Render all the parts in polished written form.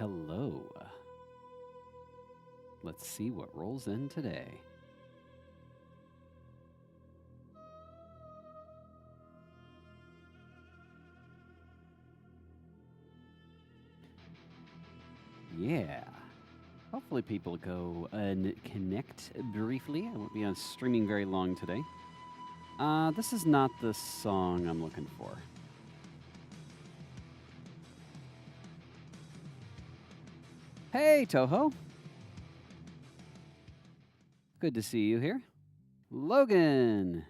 hello. Let's see what rolls in today. Yeah. Hopefully people go and connect briefly. I won't be on streaming very long today. This is not the song I'm looking for. Hey, Toho. Good to see you here. Logan.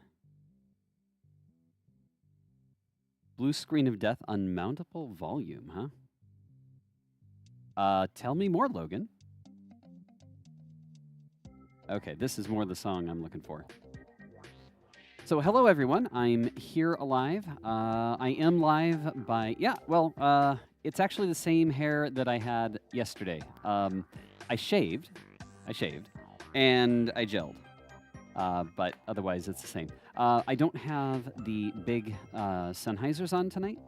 Blue screen of death, unmountable volume, huh? Tell me more, Logan. Okay, this is more the song I'm looking for. So, hello everyone. I'm here alive. I am live by it's actually the same hair that I had yesterday. I shaved, and I gelled. But otherwise it's the same. I don't have the big Sennheisers on tonight.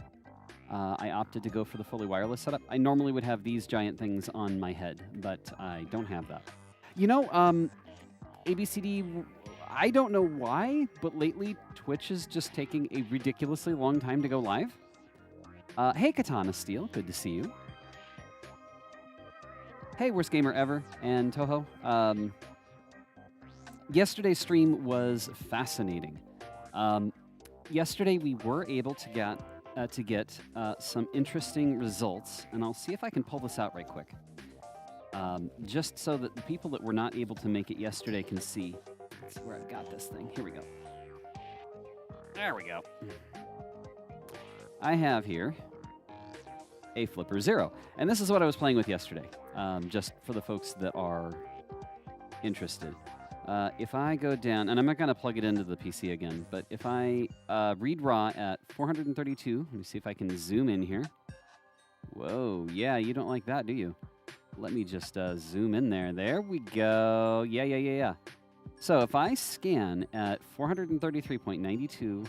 I opted to go for the fully wireless setup. I normally would have these giant things on my head, but I don't have that. You know, ABCD, I don't know why, but lately Twitch is just taking a ridiculously long time to go live. Hey, Katana Steel, good to see you. Hey, worst gamer ever, and Toho. Yesterday's stream was fascinating. Yesterday we were able to get some interesting results, and I'll see if I can pull this out right quick. Just so that the people that were not able to make it yesterday can see. That's where I've got this thing. Here we go. There we go. I have here a Flipper Zero, and this is what I was playing with yesterday, just for the folks that are interested. If I go down, and I'm not going to plug it into the PC again, but if I read raw at 432, let me see if I can zoom in here. Whoa, yeah, you don't like that, do you? Let me just zoom in there. There we go. Yeah. So if I scan at 433.92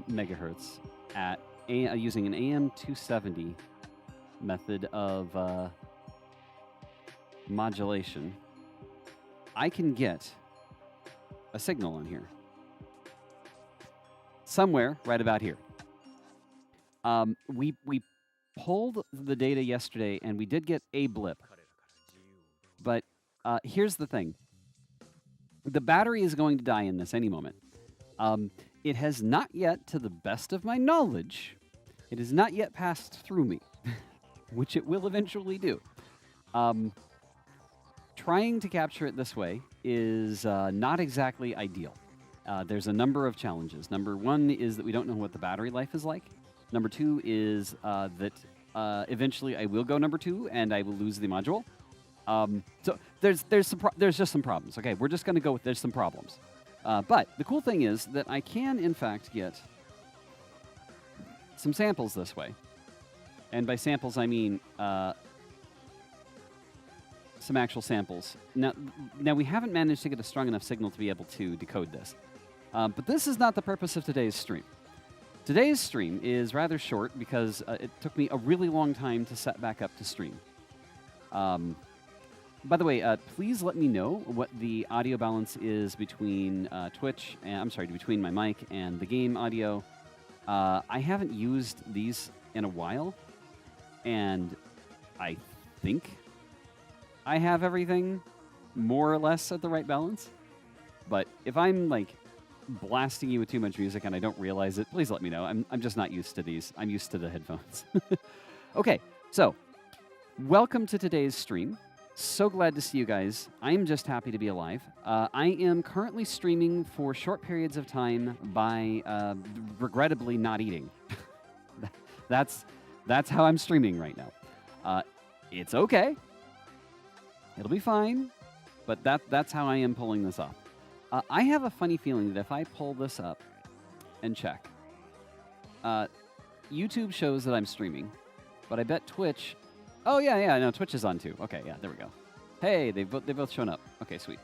megahertz at using an AM270 method of modulation, I can get a signal on here. Somewhere right about here. We pulled the data yesterday, and we did get a blip. But here's the thing. The battery is going to die in this any moment. It has not yet, to the best of my knowledge, it has not yet passed through me, which it will eventually do. Trying to capture it this way is not exactly ideal. There's a number of challenges. Number one is that we don't know what the battery life is like. Number two is that eventually I will go number two and I will lose the module. So there's just some problems. Okay, we're just going to go with there's some problems. But the cool thing is that I can, in fact, get some samples this way. And by samples, I mean some actual samples. Now we haven't managed to get a strong enough signal to be able to decode this. But this is not the purpose of today's stream. Today's stream is rather short because it took me a really long time to set back up to stream. By the way, please let me know what the audio balance is between Twitch, between my mic and the game audio. I haven't used these in a while, and I think I have everything more or less at the right balance. But if I'm like blasting you with too much music and I don't realize it, please let me know. I'm just not used to these. I'm used to the headphones. Okay, so welcome to today's stream. So glad to see you guys. I'm just happy to be alive. I am currently streaming for short periods of time by regrettably not eating. That's how I'm streaming right now. It's okay. It'll be fine, but that's how I am pulling this off. I have a funny feeling that if I pull this up and check, YouTube shows that I'm streaming, but I bet Twitch... Oh, yeah, no, Twitch is on too. Okay, yeah, there we go. Hey, they've both shown up. Okay, sweet.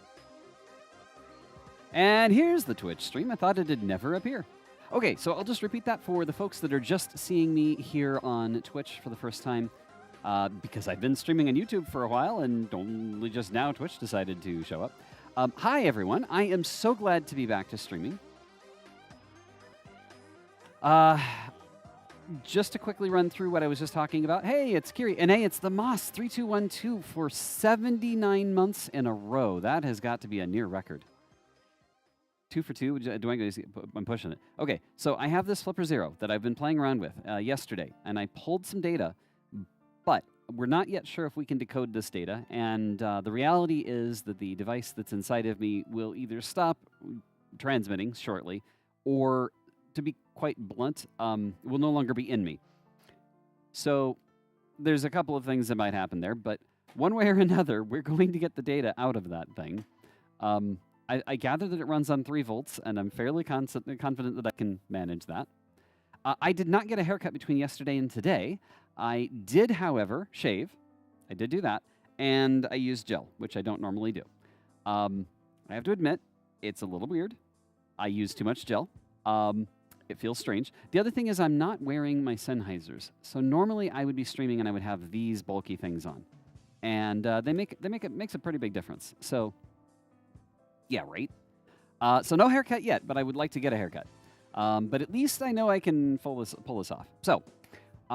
And here's the Twitch stream. I thought it had never appear. Okay, so I'll just repeat that for the folks that are just seeing me here on Twitch for the first time. because I've been streaming on YouTube for a while and only just now Twitch decided to show up. Hi, everyone. I am so glad to be back to streaming. Just to quickly run through what I was just talking about. Hey, it's Kiri. And hey, it's the Moss 3212 for 79 months in a row. That has got to be a near record. 2 for 2. I'm pushing it. Okay, so I have this Flipper Zero that I've been playing around with yesterday, and I pulled some data, but we're not yet sure if we can decode this data. And the reality is that the device that's inside of me will either stop transmitting shortly, or, to be quite blunt, will no longer be in me. So there's a couple of things that might happen there, but one way or another, we're going to get the data out of that thing. I gather that it runs on 3 volts, and I'm fairly confident that I can manage that. I did not get a haircut between yesterday and today. I did, however, shave. I did do that, and I used gel, which I don't normally do. I have to admit, it's a little weird. I use too much gel. It feels strange. The other thing is I'm not wearing my Sennheisers. So normally I would be streaming and I would have these bulky things on. And makes a pretty big difference. So, yeah, right? So no haircut yet, but I would like to get a haircut. But at least I know I can pull this off. So,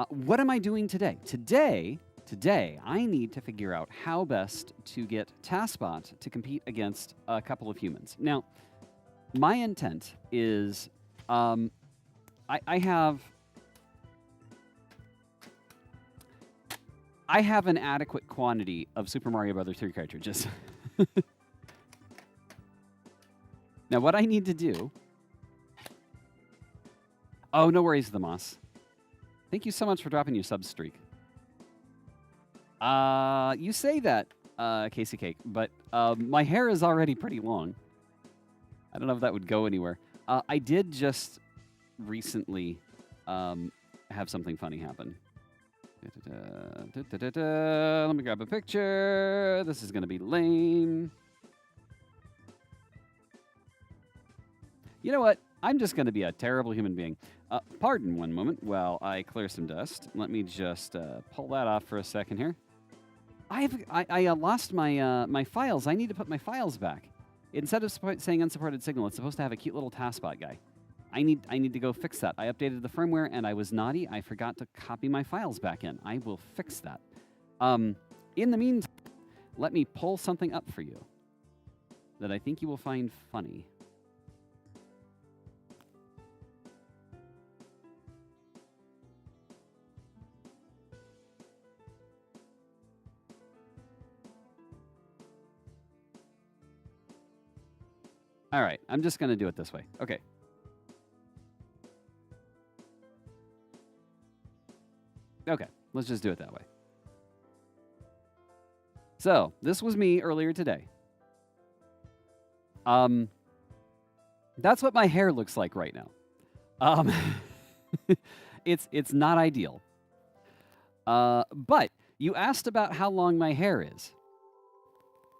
what am I doing today? Today, I need to figure out how best to get TASBot to compete against a couple of humans. Now, my intent is... I have an adequate quantity of Super Mario Bros. 3 cartridges. Now, what I need to do... Oh, no worries, the Moss. Thank you so much for dropping your sub streak. You say that, Casey Cake, but my hair is already pretty long. I don't know if that would go anywhere. I did just recently have something funny happen. Let me grab a picture. This is going to be lame. You know what? I'm just going to be a terrible human being. Pardon one moment while I clear some dust. Let me just pull that off for a second here. I lost my my files. I need to put my files back. Instead of saying unsupported signal, it's supposed to have a cute little TASBot guy. I need to go fix that. I updated the firmware, and I was naughty. I forgot to copy my files back in. I will fix that. In the meantime, let me pull something up for you that I think you will find funny. All right, I'm just going to do it this way. Okay. Okay, let's just do it that way. So, this was me earlier today. That's what my hair looks like right now. It's not ideal. But you asked about how long my hair is.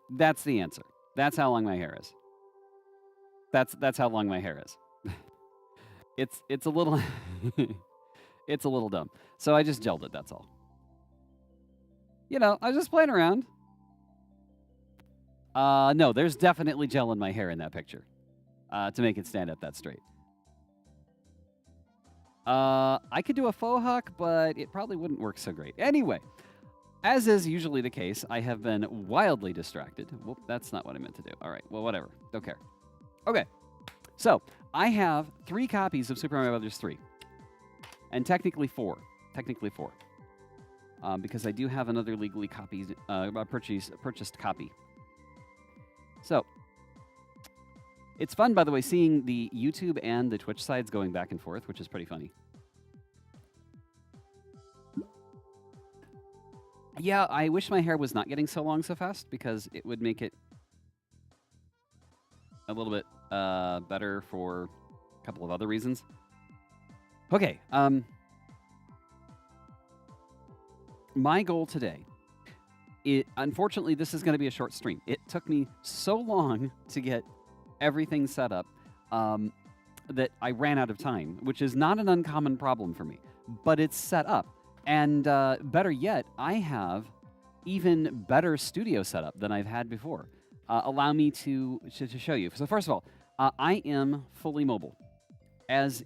That's the answer. That's how long my hair is. That's how long my hair is. It's a little it's a little dumb. So I just gelled it, that's all. You know, I was just playing around. No, there's definitely gel in my hair in that picture. To make it stand up that straight. I could do a faux hawk, but it probably wouldn't work so great. Anyway, as is usually the case, I have been wildly distracted. Whoop, that's not what I meant to do. All right, well, whatever. Don't care. Okay, so I have 3 copies of Super Mario Bros. 3. And technically 4. Because I do have another legally purchased copy. So, it's fun, by the way, seeing the YouTube and the Twitch sides going back and forth, which is pretty funny. Yeah, I wish my hair was not getting so long so fast, because it would make it a little bit better for a couple of other reasons. Okay, my goal today, unfortunately, this is going to be a short stream. It took me so long to get everything set up that I ran out of time, which is not an uncommon problem for me, but it's set up. And better yet, I have even better studio setup than I've had before. Allow me to show you. So first of all, I am fully mobile. As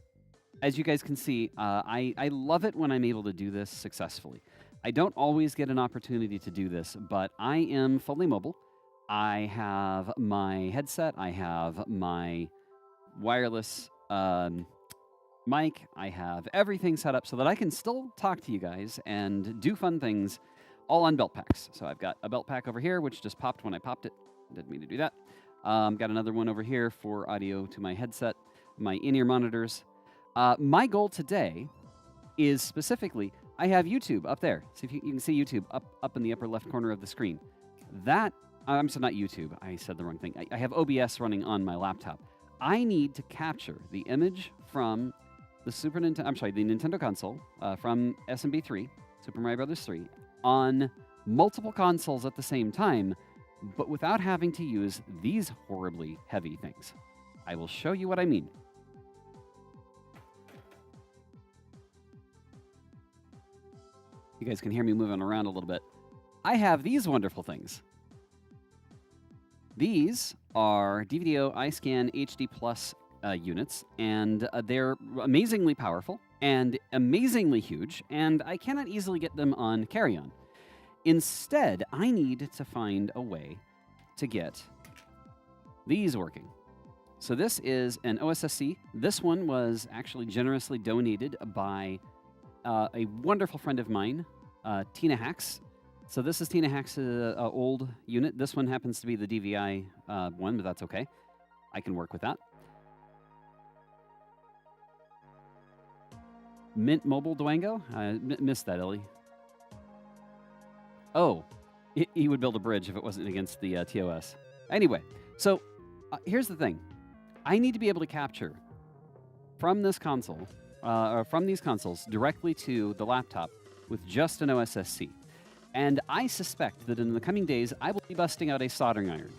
you guys can see, I love it when I'm able to do this successfully. I don't always get an opportunity to do this, but I am fully mobile. I have my headset. I have my wireless mic. I have everything set up so that I can still talk to you guys and do fun things all on belt packs. So I've got a belt pack over here, which just popped when I popped it. Didn't mean to do that. Got another one over here for audio to my headset, my in-ear monitors. My goal today is specifically, I have YouTube up there. So if you can see YouTube up in the upper left corner of the screen. That, I'm sorry, not YouTube. I said the wrong thing. I have OBS running on my laptop. I need to capture the image from the the Nintendo console from SMB3, Super Mario Bros. 3, on multiple consoles at the same time, but without having to use these horribly heavy things. I will show you what I mean. You guys can hear me moving around a little bit. I have these wonderful things. These are DVDO iScan HD Plus units, and they're amazingly powerful and amazingly huge, and I cannot easily get them on carry-on. Instead, I need to find a way to get these working. So this is an OSSC. This one was actually generously donated by a wonderful friend of mine, Tina Hacks. So this is Tina Hacks' old unit. This one happens to be the DVI one, but that's okay. I can work with that. Mint Mobile Dwango? Missed that, Ellie. Oh, he would build a bridge if it wasn't against the TOS. Anyway, so here's the thing. I need to be able to capture from this console, or from these consoles, directly to the laptop with just an OSSC. And I suspect that in the coming days, I will be busting out a soldering iron.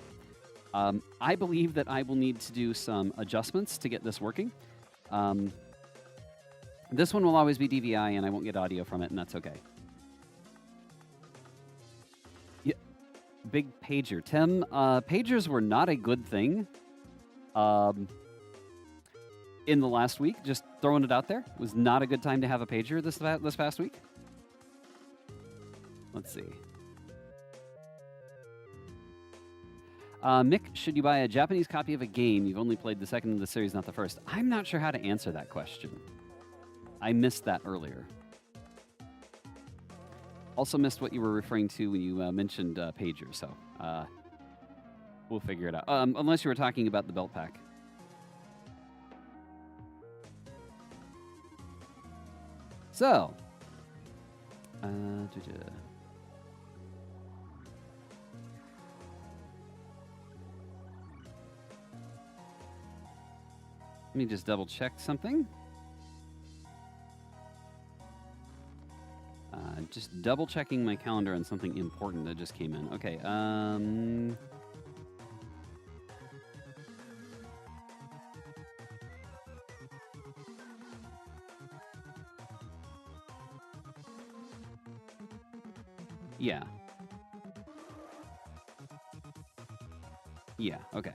I believe that I will need to do some adjustments to get this working. This one will always be DVI, and I won't get audio from it, and that's okay. Yeah, big pager. Tim, pagers were not a good thing in the last week. Just throwing it out there. It was not a good time to have a pager this past week. Let's see. Mick, should you buy a Japanese copy of a game you've only played the second in the series, not the first? I'm not sure how to answer that question. I missed that earlier. Also missed what you were referring to when you mentioned pager, so we'll figure it out. Unless you were talking about the belt pack. So, let me just double check something. Just double checking my calendar on something important that just came in. Okay. Yeah. Yeah, okay.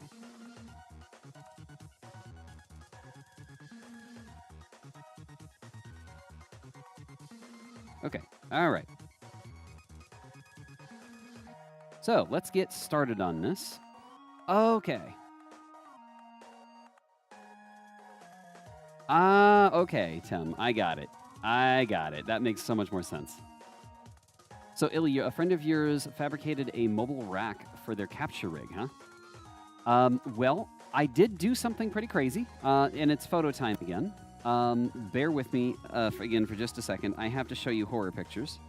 Okay, all right. So let's get started on this. Okay. Okay, Tim, I got it. That makes so much more sense. So, Illy, a friend of yours fabricated a mobile rack for their capture rig, huh? Well, I did do something pretty crazy, and it's photo time again. Bear with me for just a second. I have to show you horror pictures.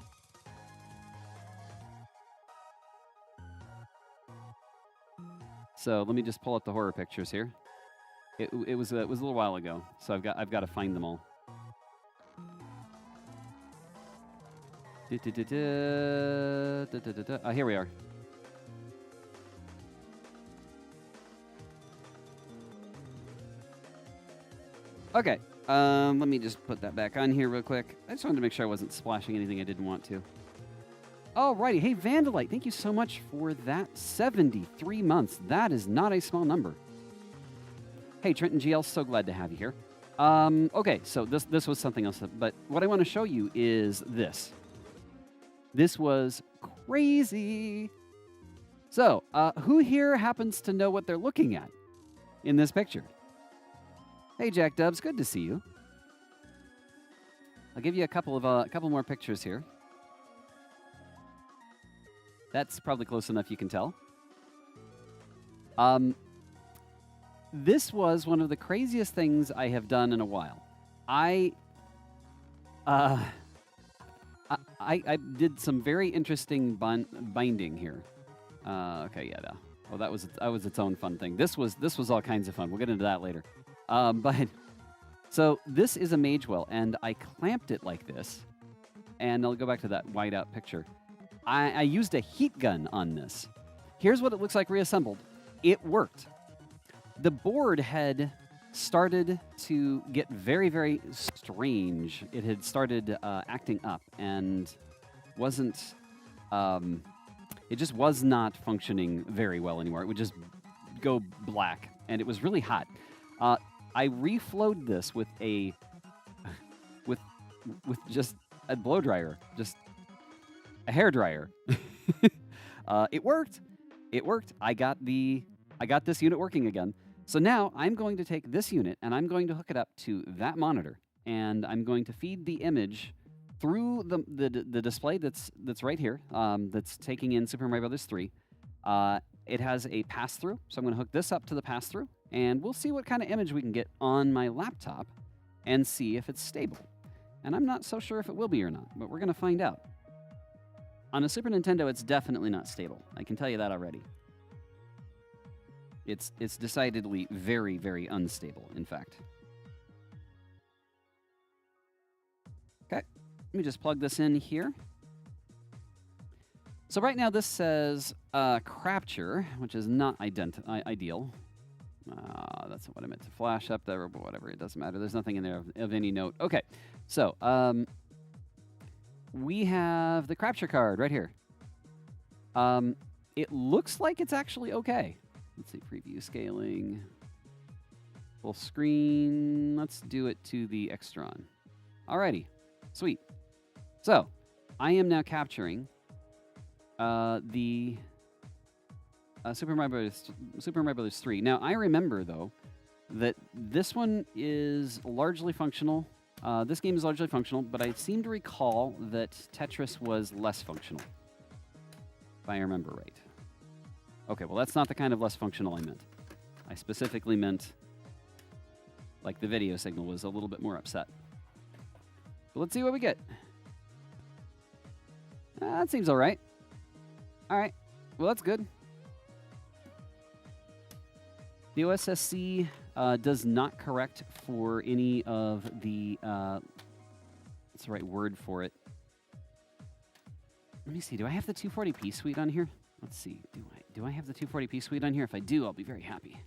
So let me just pull up the horror pictures here. It was a little while ago, so I've got to find them all. Here we are. Okay, Let me just put that back on here real quick. I just wanted to make sure I wasn't splashing anything I didn't want to. Alrighty. Hey, Vandalite, thank you so much for that. 73 months. That is not a small number. Hey, Trenton GL, so glad to have you here. Okay, so this was something else, but what I want to show you is this. This was crazy. So, who here happens to know what they're looking at in this picture? Hey, Jack Dubs, good to see you. I'll give you a couple more pictures here. That's probably close enough you can tell. This was one of the craziest things I have done in a while. I did some very interesting binding here. Okay, yeah, no. Oh, that was its own fun thing. This was all kinds of fun. We'll get into that later. But so this is a MAGWest, and I clamped it like this. And I'll go back to that whiteout picture. I used a heat gun on this. Here's what it looks like reassembled. It worked. The board had started to get very, very strange. It had started acting up and wasn't... it just was not functioning very well anymore. It would just go black, and it was really hot. I reflowed this with a... with just a blow dryer. Just a hair dryer. It worked. It worked. I got this unit working again. So now I'm going to take this unit and I'm going to hook it up to that monitor, and I'm going to feed the image through the display that's right here. That's taking in Super Mario Bros. 3. It has a pass-through, so I'm going to hook this up to the pass-through, and we'll see what kind of image we can get on my laptop and see if it's stable. And I'm not so sure if it will be or not, but we're going to find out. On a Super Nintendo, it's definitely not stable. I can tell you that already. It's decidedly very, very unstable, in fact. Okay, let me just plug this in here. So right now this says Crapture, which is not ideal. That's what I meant to flash up there, but whatever, it doesn't matter. There's nothing in there of any note. Okay, so we have the Crapture card right here. It looks like it's actually okay. Let's see, preview scaling. Full screen. Let's do it to the Extron. Alrighty, sweet. So, I am now capturing the Super Mario Bros. 3. Now, I remember, though, that this one is largely functional. This game is largely functional, but I seem to recall that Tetris was less functional, if I remember right. Okay, well, that's not the kind of less functional I meant. I specifically meant, like, the video signal was a little bit more upset. But let's see what we get. That seems all right. All right. Well, that's good. The OSSC does not correct for any of the... what's the right word for it? Let me see. Do I have the 240p suite on here? Let's see. Do I have the 240p suite on here? If I do, I'll be very happy.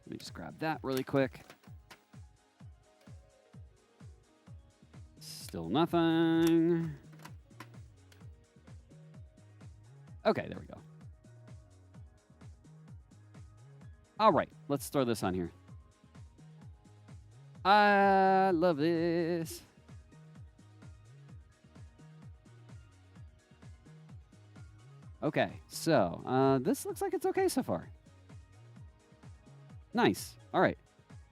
Let me just grab that really quick. Still nothing. Okay, there we go. All right, let's throw this on here. I love this. Okay, so this looks like it's okay so far. Nice. All right.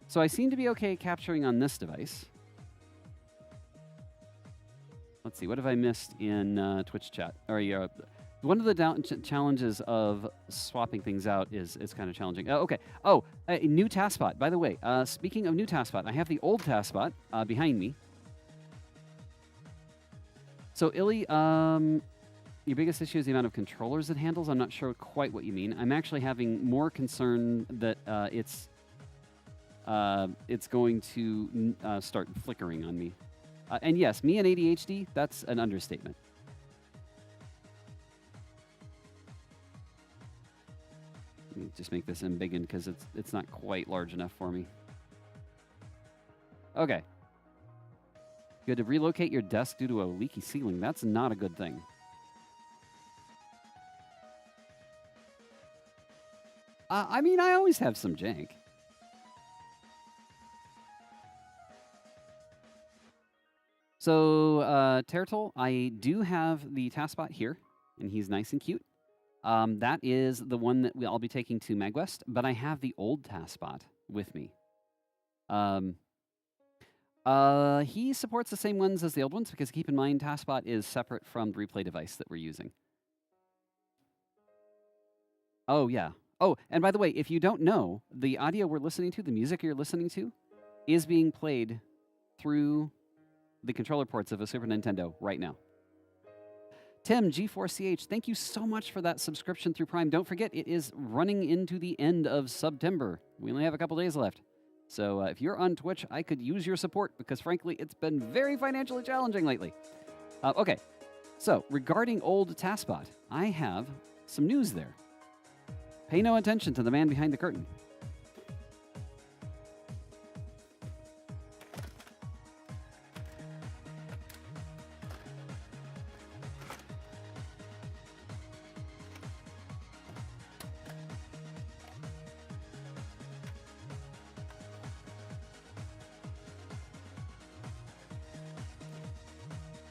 So I seem to be okay capturing on this device. Let's see. What have I missed in Twitch chat? Or one of the challenges of swapping things out is kind of challenging. Okay. Oh, a new TASBot. By the way, speaking of new TASBot, I have the old TASBot behind me. So, Illy, your biggest issue is the amount of controllers it handles. I'm not sure quite what you mean. I'm actually having more concern that it's going to start flickering on me. And yes, me and ADHD, that's an understatement. Let me just make this embiggen because it's not quite large enough for me. Okay. You had to relocate your desk due to a leaky ceiling. That's not a good thing. I mean, I always have some jank. So, Turtle, I do have the TASBot here, and he's nice and cute. That is the one that I'll be taking to MAGWest, but I have the old TASBot with me. He supports the same ones as the old ones because keep in mind, TASBot is separate from the replay device that we're using. Oh, yeah. Oh, and by the way, if you don't know, the audio we're listening to, the music you're listening to, is being played through the controller ports of a Super Nintendo right now. Tim, G4CH, thank you so much for that subscription through Prime. Don't forget, it is running into the end of September. We only have a couple days left. So if you're on Twitch, I could use your support because, frankly, it's been very financially challenging lately. Okay, so regarding old TASBot, I have some news there. Pay no attention to the man behind the curtain.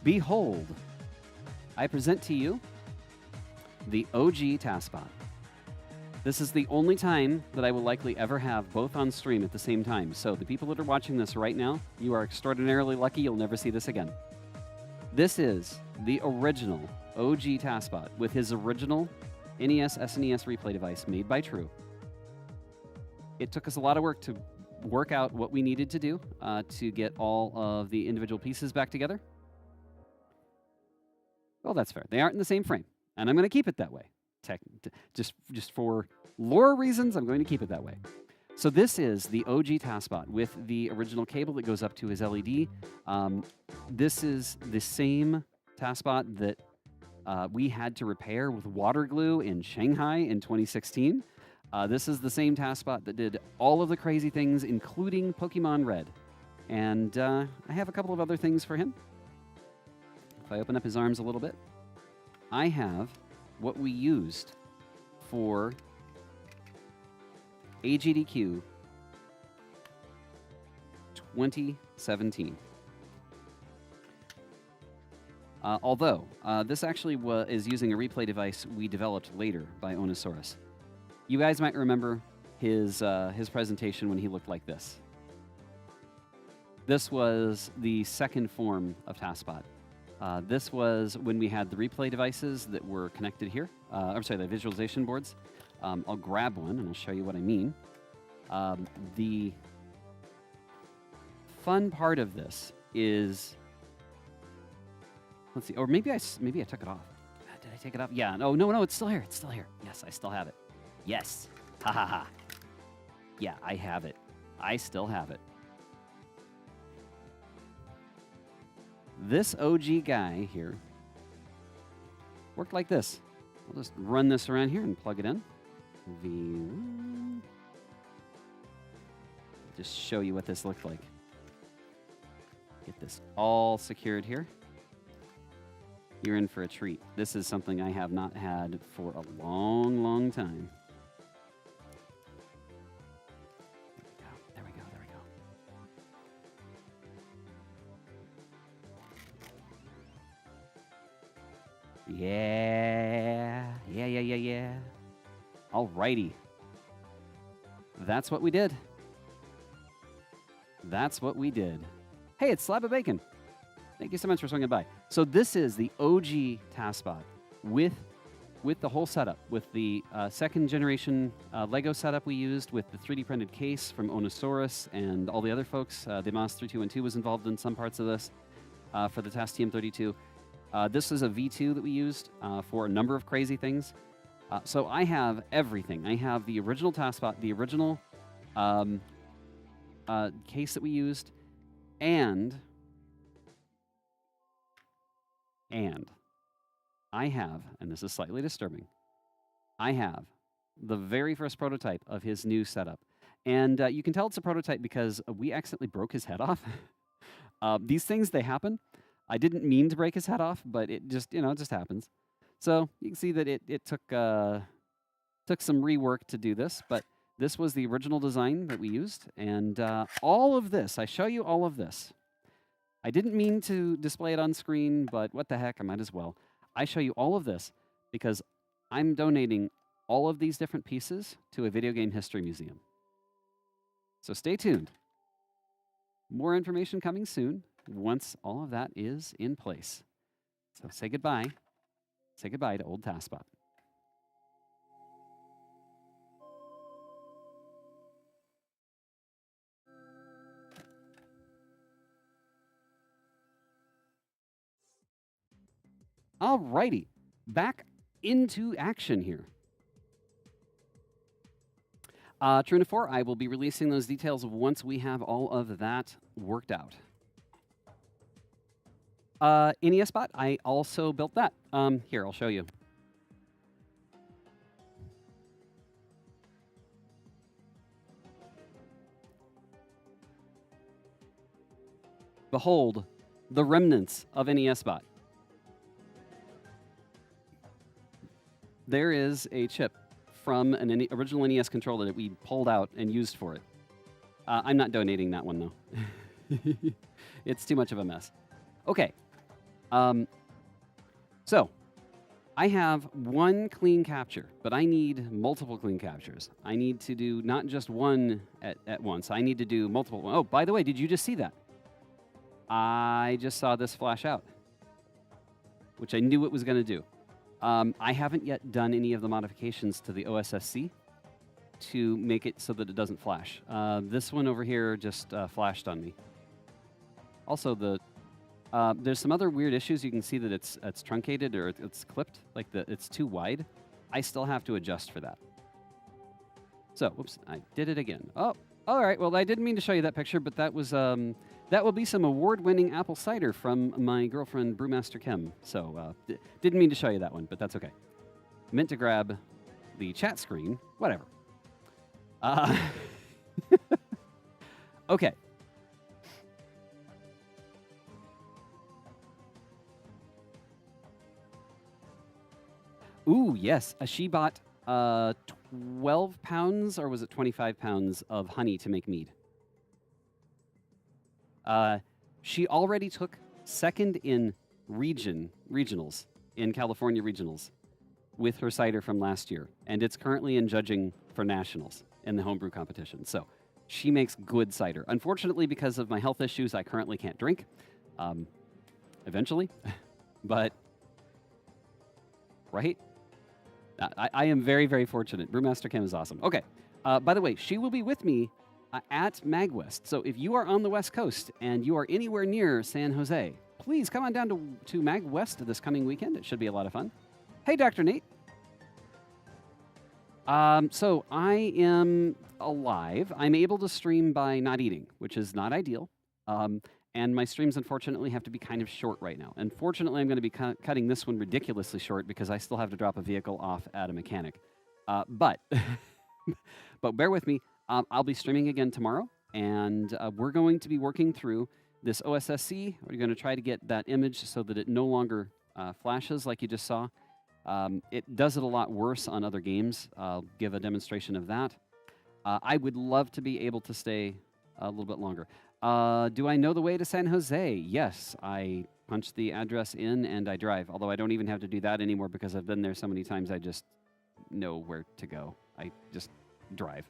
Behold, I present to you the OG TASBot. This is the only time that I will likely ever have both on stream at the same time. So the people that are watching this right now, you are extraordinarily lucky. You'll never see this again. This is the original OG TASBot with his original NES, SNES replay device made by True. It took us a lot of work to work out what we needed to do to get all of the individual pieces back together. Well, that's fair. They aren't in the same frame, and I'm going to keep it that way. Just for lore reasons, I'm going to keep it that way. So this is the OG TASBot with the original cable that goes up to his LED. This is the same TASBot that we had to repair with water glue in Shanghai in 2016. This is the same TASBot that did all of the crazy things, including Pokemon Red. And I have a couple of other things for him. If I open up his arms a little bit, I have what we used for AGDQ 2017. Although, this actually is using a replay device we developed later by Onosaurus. You guys might remember his presentation when he looked like this. This was the second form of TASBot. This was when we had the replay devices that were connected here. I'm sorry, the visualization boards. I'll grab one and I'll show you what I mean. The fun part of this is, let's see, or maybe I took it off. Did I take it off? Yeah. No, it's still here. It's still here. Yes, I still have it. Yes. Ha ha ha. Yeah, I have it. I still have it. This OG guy here worked like this. I'll just run this around here and plug it in. V1. Just show you what this looked like. Get this all secured here. You're in for a treat. This is something I have not had for a long, long time. There we go. Yeah. Alrighty. That's what we did. Hey, it's Slab of Bacon. Thank you so much for swinging by. So this is the OG TASBot with the whole setup, with the second generation Lego setup we used, with the 3D printed case from Onosaurus and all the other folks. The MAS3212 was involved in some parts of this for the TAS TM32. This is a V2 that we used for a number of crazy things. So I have everything. I have the original TASBot, the original case that we used, and I have, and this is slightly disturbing, I have the very first prototype of his new setup. And you can tell it's a prototype because we accidentally broke his head off. These things, they happen. I didn't mean to break his head off, but it just, it just happens. So you can see that it took some rework to do this, but this was the original design that we used. And all of this, I show you all of this. I didn't mean to display it on screen, but what the heck, I might as well. I show you all of this because I'm donating all of these different pieces to a video game history museum. So stay tuned. More information coming soon once all of that is in place. So say goodbye. Say goodbye to old TASBot. Alrighty, back into action here. True to 4, I will be releasing those details once we have all of that worked out. NESBot, I also built that. Here, I'll show you. Behold, the remnants of NESBot. There is a chip from an original NES controller that we pulled out and used for it. I'm not donating that one, though. It's too much of a mess. Okay. So, I have one clean capture, but I need multiple clean captures. I need to do not just one at once. I need to do multiple. Oh, by the way, did you just see that? I just saw this flash out, which I knew it was going to do. I haven't yet done any of the modifications to the OSSC to make it so that it doesn't flash. This one over here just flashed on me. Also, there's some other weird issues. You can see that it's truncated or it's clipped, like it's too wide. I still have to adjust for that. So, whoops, I did it again. Oh, all right. Well, I didn't mean to show you that picture, but that was that will be some award-winning apple cider from my girlfriend, Brewmaster Kim. So, didn't mean to show you that one, but that's okay. Meant to grab the chat screen. Whatever. Okay. Ooh, yes. She bought 12 pounds, or was it 25 pounds of honey to make mead. She already took second in regionals, in California regionals, with her cider from last year. And it's currently in judging for nationals in the homebrew competition. So she makes good cider. Unfortunately, because of my health issues, I currently can't drink. Eventually. But, right? I am very, very fortunate. Brewmaster Kim is awesome. Okay. By the way, she will be with me at MAGWest. So if you are on the West Coast and you are anywhere near San Jose, please come on down to MAGWest this coming weekend. It should be a lot of fun. Hey, Dr. Nate. So I am alive. I'm able to stream by not eating, which is not ideal. And my streams, unfortunately, have to be kind of short right now. Unfortunately, I'm going to be cutting this one ridiculously short because I still have to drop a vehicle off at a mechanic. But bear with me. I'll be streaming again tomorrow, and we're going to be working through this OSSC. We're going to try to get that image so that it no longer flashes like you just saw. It does it a lot worse on other games. I'll give a demonstration of that. I would love to be able to stay a little bit longer. Do I know the way to San Jose? Yes, I punch the address in and I drive, although I don't even have to do that anymore because I've been there so many times I just know where to go. I just drive.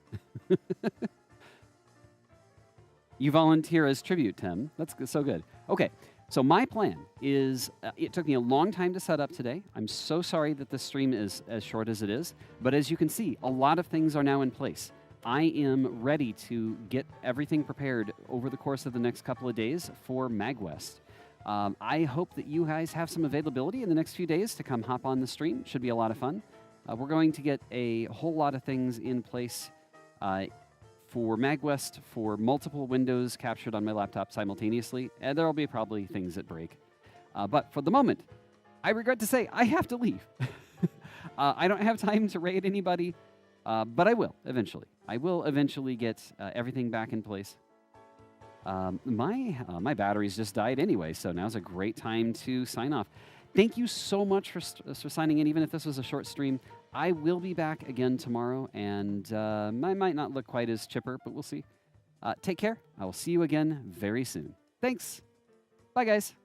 You volunteer as tribute, Tim. That's so good. Okay, so my plan is, it took me a long time to set up today. I'm so sorry that this stream is as short as it is, but as you can see, a lot of things are now in place. I am ready to get everything prepared over the course of the next couple of days for MAGWest. I hope that you guys have some availability in the next few days to come hop on the stream. Should be a lot of fun. We're going to get a whole lot of things in place for MAGWest for multiple windows captured on my laptop simultaneously, and there will be probably things that break. But for the moment, I regret to say I have to leave. I don't have time to raid anybody. But I will eventually. I will eventually get everything back in place. My batteries just died anyway, so now's a great time to sign off. Thank you so much for signing in, even if this was a short stream. I will be back again tomorrow, and I might not look quite as chipper, but we'll see. Take care. I will see you again very soon. Thanks. Bye, guys.